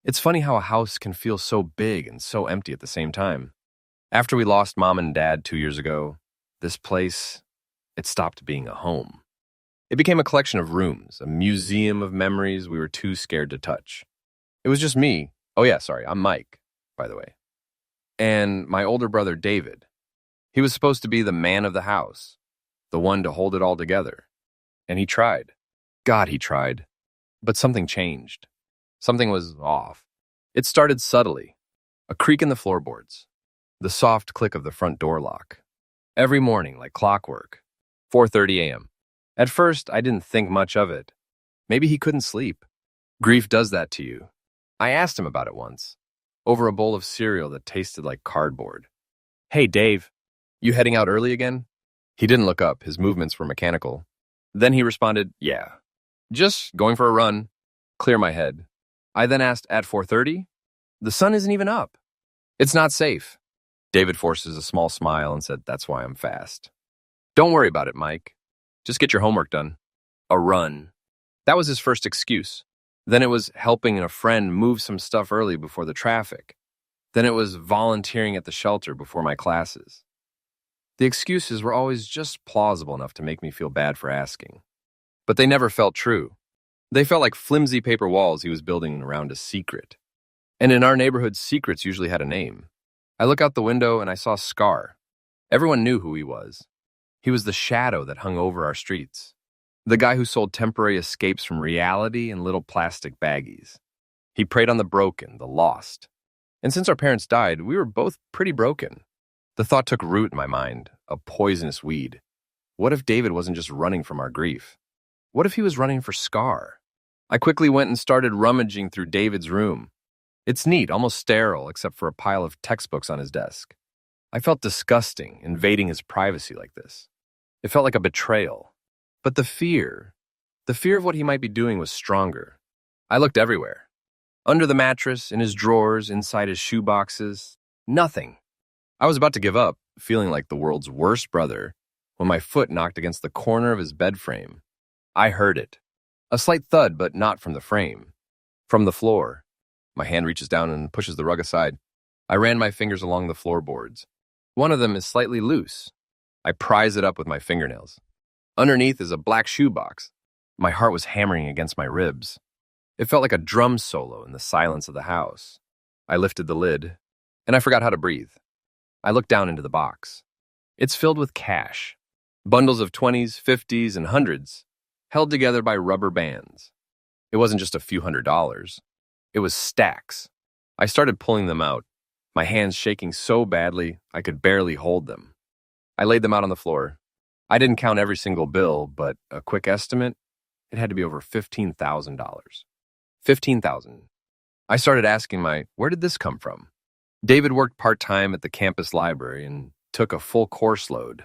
It's funny how a house can feel so big and so empty at the same time. After we lost mom and dad 2 years ago, this place, it stopped being a home. It became a collection of rooms, a museum of memories we were too scared to touch. It was just me. Oh yeah, sorry, I'm Mike, by the way. And my older brother, David. He was supposed to be the man of the house, the one to hold it all together. And he tried. God, he tried. But something changed. Something was off. It started subtly. A creak in the floorboards. The soft click of the front door lock. Every morning, like clockwork. 4:30 a.m. At first, I didn't think much of it. Maybe he couldn't sleep. Grief does that to you. I asked him about it once, over a bowl of cereal that tasted like cardboard. Hey, Dave, you heading out early again? He didn't look up. His movements were mechanical. Then he responded, yeah. Just going for a run. Clear my head. I then asked, at 4:30? The sun isn't even up. It's not safe. David forces a small smile and said, that's why I'm fast. Don't worry about it, Mike. Just get your homework done. A run. That was his first excuse. Then it was helping a friend move some stuff early before the traffic. Then it was volunteering at the shelter before my classes. The excuses were always just plausible enough to make me feel bad for asking. But they never felt true. They felt like flimsy paper walls he was building around a secret. And in our neighborhood, secrets usually had a name. I look out the window and I saw Scar. Everyone knew who he was. He was the shadow that hung over our streets. The guy who sold temporary escapes from reality in little plastic baggies. He preyed on the broken, the lost. And since our parents died, we were both pretty broken. The thought took root in my mind, a poisonous weed. What if David wasn't just running from our grief? What if he was running for Scar? I quickly went and started rummaging through David's room. It's neat, almost sterile, except for a pile of textbooks on his desk. I felt disgusting invading his privacy like this. It felt like a betrayal. But the fear of what he might be doing was stronger. I looked everywhere. Under the mattress, in his drawers, inside his shoe boxes. Nothing. I was about to give up, feeling like the world's worst brother, when my foot knocked against the corner of his bed frame. I heard it. A slight thud, but not from the frame. From the floor. My hand reaches down and pushes the rug aside. I ran my fingers along the floorboards. One of them is slightly loose. I prise it up with my fingernails. Underneath is a black shoebox. My heart was hammering against my ribs. It felt like a drum solo in the silence of the house. I lifted the lid, and I forgot how to breathe. I looked down into the box. It's filled with cash. Bundles of 20s, 50s, and hundreds, held together by rubber bands. It wasn't just a few $100s. It was stacks. I started pulling them out, my hands shaking so badly I could barely hold them. I laid them out on the floor. I didn't count every single bill, but a quick estimate, it had to be over $15,000. $15,000. I started asking where did this come from? David worked part-time at the campus library and took a full course load.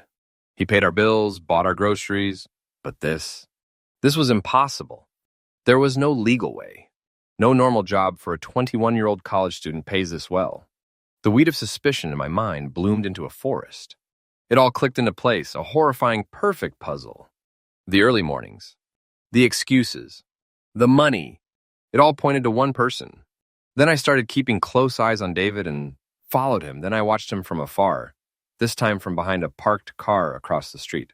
He paid our bills, bought our groceries, but this was impossible. There was no legal way. No normal job for a 21-year-old college student pays this well. The weed of suspicion in my mind bloomed into a forest. It all clicked into place, a horrifying, perfect puzzle. The early mornings, the excuses, the money, it all pointed to one person. Then I started keeping close eyes on David and followed him. Then I watched him from afar, this time from behind a parked car across the street.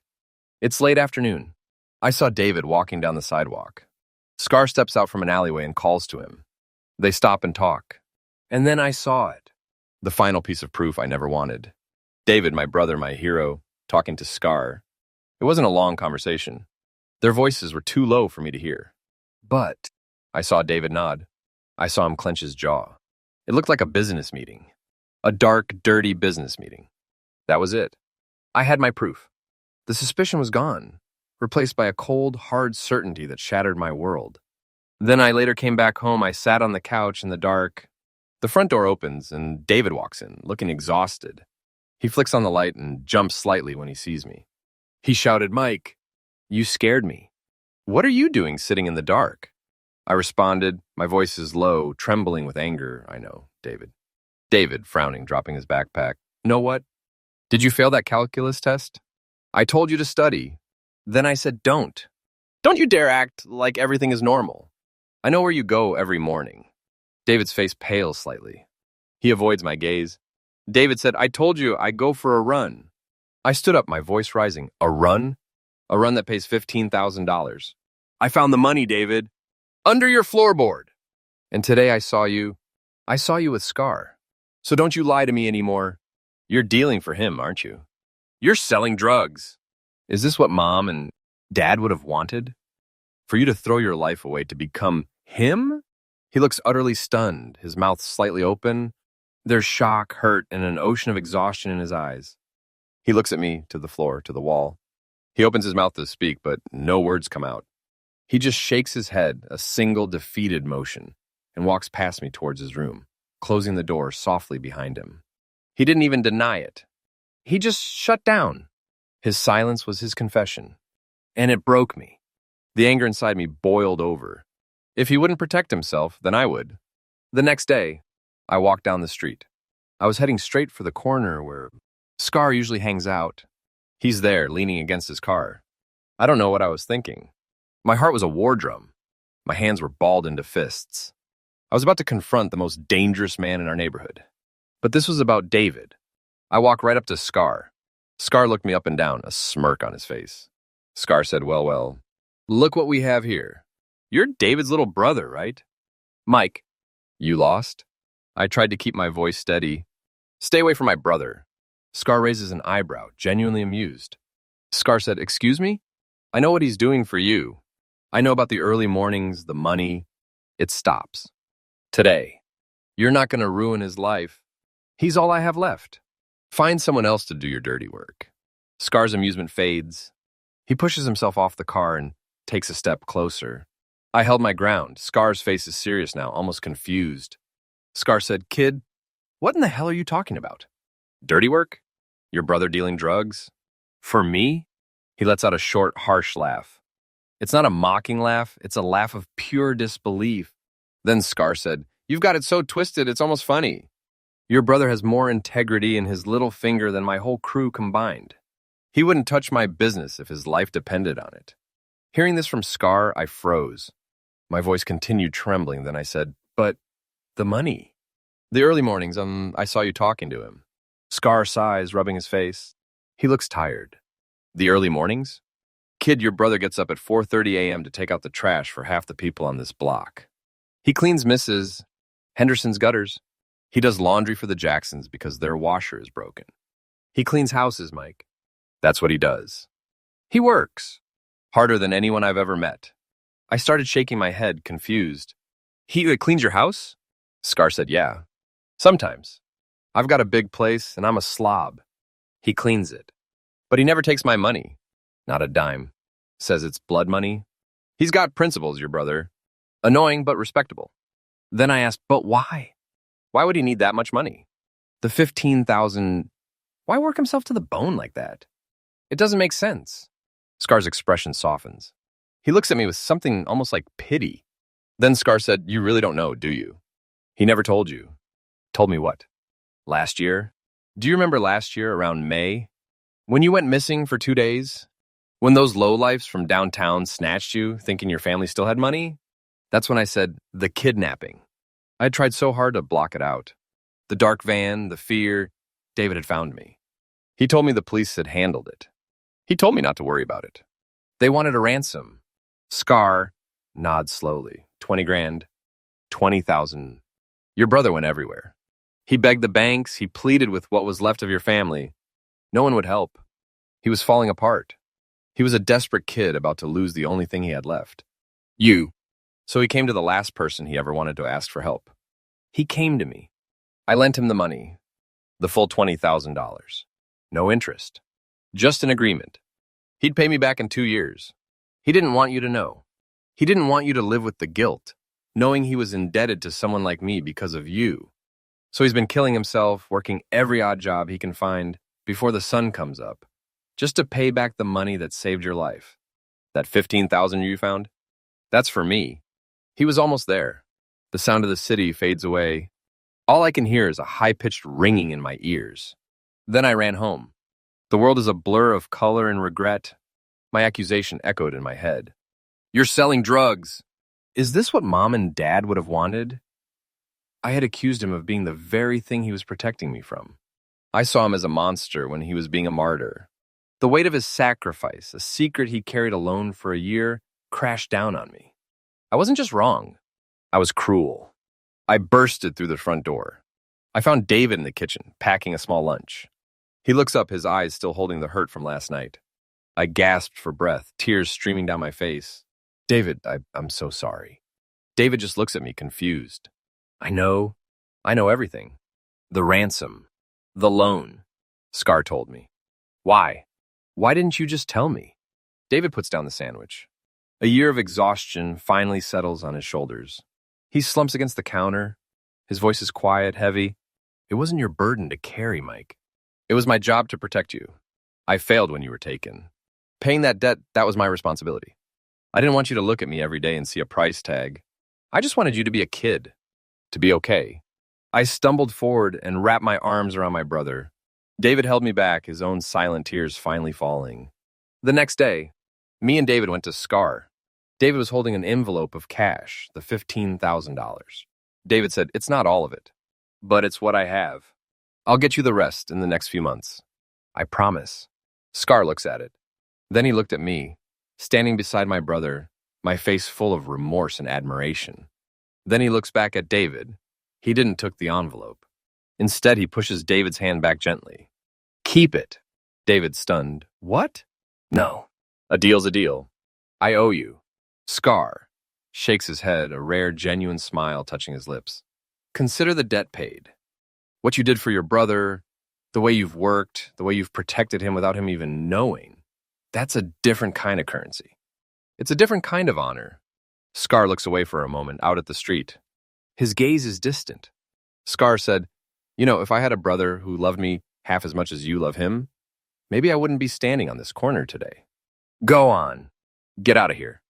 It's late afternoon. I saw David walking down the sidewalk. Scar steps out from an alleyway and calls to him. They stop and talk. And then I saw it. The final piece of proof I never wanted. David, my brother, my hero, talking to Scar. It wasn't a long conversation. Their voices were too low for me to hear. But I saw David nod. I saw him clench his jaw. It looked like a business meeting. A dark, dirty business meeting. That was it. I had my proof. The suspicion was gone, replaced by a cold, hard certainty that shattered my world. Then I later came back home. I sat on the couch in the dark. The front door opens and David walks in, looking exhausted. He flicks on the light and jumps slightly when he sees me. He shouted, "Mike, you scared me. What are you doing sitting in the dark?" I responded, my voice is low, trembling with anger. I know, David. David, frowning, dropping his backpack. Know what? Did you fail that calculus test? I told you to study. Then I said, don't. Don't you dare act like everything is normal. I know where you go every morning. David's face pales slightly. He avoids my gaze. David said, I told you I go for a run. I stood up, my voice rising. A run? A run that pays $15,000. I found the money, David. Under your floorboard. And today I saw you with Scar. So don't you lie to me anymore. You're dealing for him, aren't you? You're selling drugs. Is this what Mom and Dad would have wanted? For you to throw your life away to become him? He looks utterly stunned, his mouth slightly open. There's shock, hurt, and an ocean of exhaustion in his eyes. He looks at me, to the floor, to the wall. He opens his mouth to speak, but no words come out. He just shakes his head, a single defeated motion, and walks past me towards his room, closing the door softly behind him. He didn't even deny it. He just shut down. His silence was his confession, and it broke me. The anger inside me boiled over. If he wouldn't protect himself, then I would. The next day, I walked down the street. I was heading straight for the corner where Scar usually hangs out. He's there, leaning against his car. I don't know what I was thinking. My heart was a war drum. My hands were balled into fists. I was about to confront the most dangerous man in our neighborhood. But this was about David. I walked right up to Scar. Scar looked me up and down, a smirk on his face. Scar said, well, look what we have here. You're David's little brother, right? Mike, you lost? I tried to keep my voice steady. Stay away from my brother. Scar raises an eyebrow, genuinely amused. Scar said, excuse me? I know what he's doing for you. I know about the early mornings, the money. It stops. Today. You're not going to ruin his life. He's all I have left. Find someone else to do your dirty work. Scar's amusement fades. He pushes himself off the car and takes a step closer. I held my ground. Scar's face is serious now, almost confused. Scar said, kid, what in the hell are you talking about? Dirty work? Your brother dealing drugs? For me? He lets out a short, harsh laugh. It's not a mocking laugh, it's a laugh of pure disbelief. Then Scar said, you've got it so twisted, it's almost funny. Your brother has more integrity in his little finger than my whole crew combined. He wouldn't touch my business if his life depended on it. Hearing this from Scar, I froze. My voice continued trembling, then I said, but the money. The early mornings, I saw you talking to him. Scar sighs, rubbing his face. He looks tired. The early mornings? Kid, your brother gets up at 4:30 a.m. to take out the trash for half the people on this block. He cleans Mrs. Henderson's gutters. He does laundry for the Jacksons because their washer is broken. He cleans houses, Mike. That's what he does. He works. Harder than anyone I've ever met. I started shaking my head, confused. He cleans your house? Scar said, yeah. Sometimes. I've got a big place, and I'm a slob. He cleans it. But he never takes my money. Not a dime. Says it's blood money. He's got principles, your brother. Annoying, but respectable. Then I asked, but why? Why would he need that much money? The $15,000... Why work himself to the bone like that? It doesn't make sense. Scar's expression softens. He looks at me with something almost like pity. Then Scar said, you really don't know, do you? He never told you. Told me what? Last year? Do you remember last year around May? When you went missing for 2 days? When those lowlifes from downtown snatched you, thinking your family still had money? That's when I said, the kidnapping. I had tried so hard to block it out. The dark van, the fear, David had found me. He told me the police had handled it. He told me not to worry about it. They wanted a ransom. Scar nods slowly. 20 grand. 20,000. Your brother went everywhere. He begged the banks. He pleaded with what was left of your family. No one would help. He was falling apart. He was a desperate kid about to lose the only thing he had left. You. So he came to the last person he ever wanted to ask for help. He came to me. I lent him the money. The full $20,000. No interest. Just an agreement. He'd pay me back in 2 years. He didn't want you to know. He didn't want you to live with the guilt, knowing he was indebted to someone like me because of you. So he's been killing himself, working every odd job he can find before the sun comes up, just to pay back the money that saved your life. That $15,000 you found? That's for me. He was almost there. The sound of the city fades away. All I can hear is a high-pitched ringing in my ears. Then I ran home. The world is a blur of color and regret. My accusation echoed in my head. You're selling drugs. Is this what Mom and Dad would have wanted? I had accused him of being the very thing he was protecting me from. I saw him as a monster when he was being a martyr. The weight of his sacrifice, a secret he carried alone for a year, crashed down on me. I wasn't just wrong. I was cruel. I bursted through the front door. I found David in the kitchen, packing a small lunch. He looks up, his eyes still holding the hurt from last night. I gasped for breath, tears streaming down my face. David, I'm so sorry. David just looks at me, confused. I know everything. The ransom. The loan. Scar told me. Why? Why didn't you just tell me? David puts down the sandwich. A year of exhaustion finally settles on his shoulders. He slumps against the counter. His voice is quiet, heavy. It wasn't your burden to carry, Mike. It was my job to protect you. I failed when you were taken. Paying that debt, that was my responsibility. I didn't want you to look at me every day and see a price tag. I just wanted you to be a kid, to be okay. I stumbled forward and wrapped my arms around my brother. David held me back, his own silent tears finally falling. The next day, me and David went to Scar. David was holding an envelope of cash, the $15,000. David said, "It's not all of it, but it's what I have. I'll get you the rest in the next few months. I promise." Scar looks at it. Then he looked at me, standing beside my brother, my face full of remorse and admiration. Then he looks back at David. He didn't took the envelope. Instead, he pushes David's hand back gently. "Keep it." David, stunned. "What?" "No. A deal's a deal. I owe you." Scar shakes his head, a rare, genuine smile touching his lips. "Consider the debt paid. What you did for your brother, the way you've worked, the way you've protected him without him even knowing, that's a different kind of currency. It's a different kind of honor." Scar looks away for a moment, out at the street. His gaze is distant. Scar said, If I had a brother who loved me half as much as you love him, maybe I wouldn't be standing on this corner today." "Go on. Get out of here.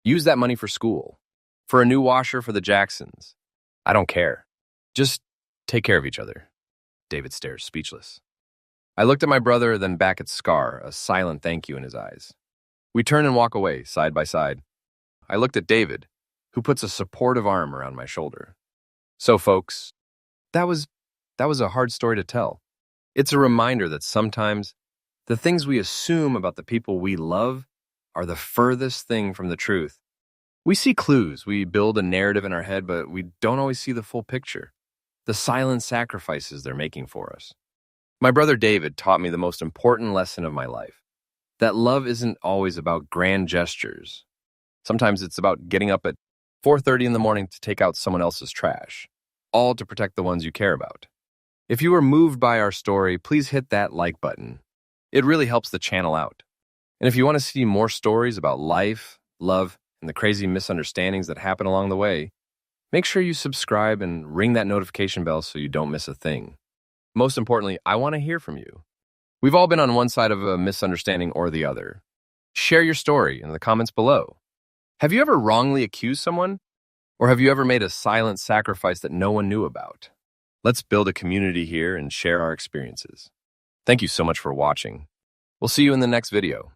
Use that money for school, for a new washer for the Jacksons. I don't care. Just take care of each other." David stares, speechless. I looked at my brother, then back at Scar, a silent thank you in his eyes. We turn and walk away, side by side. I looked at David, who puts a supportive arm around my shoulder. So, folks, that was a hard story to tell. It's a reminder that sometimes the things we assume about the people we love are the furthest thing from the truth. We see clues, we build a narrative in our head, but we don't always see the full picture, the silent sacrifices they're making for us. My brother David taught me the most important lesson of my life, that love isn't always about grand gestures. Sometimes it's about getting up at 4:30 in the morning to take out someone else's trash, all to protect the ones you care about. If you were moved by our story, please hit that like button. It really helps the channel out. And if you want to see more stories about life, love, and the crazy misunderstandings that happen along the way, make sure you subscribe and ring that notification bell so you don't miss a thing. Most importantly, I want to hear from you. We've all been on one side of a misunderstanding or the other. Share your story in the comments below. Have you ever wrongly accused someone? Or have you ever made a silent sacrifice that no one knew about? Let's build a community here and share our experiences. Thank you so much for watching. We'll see you in the next video.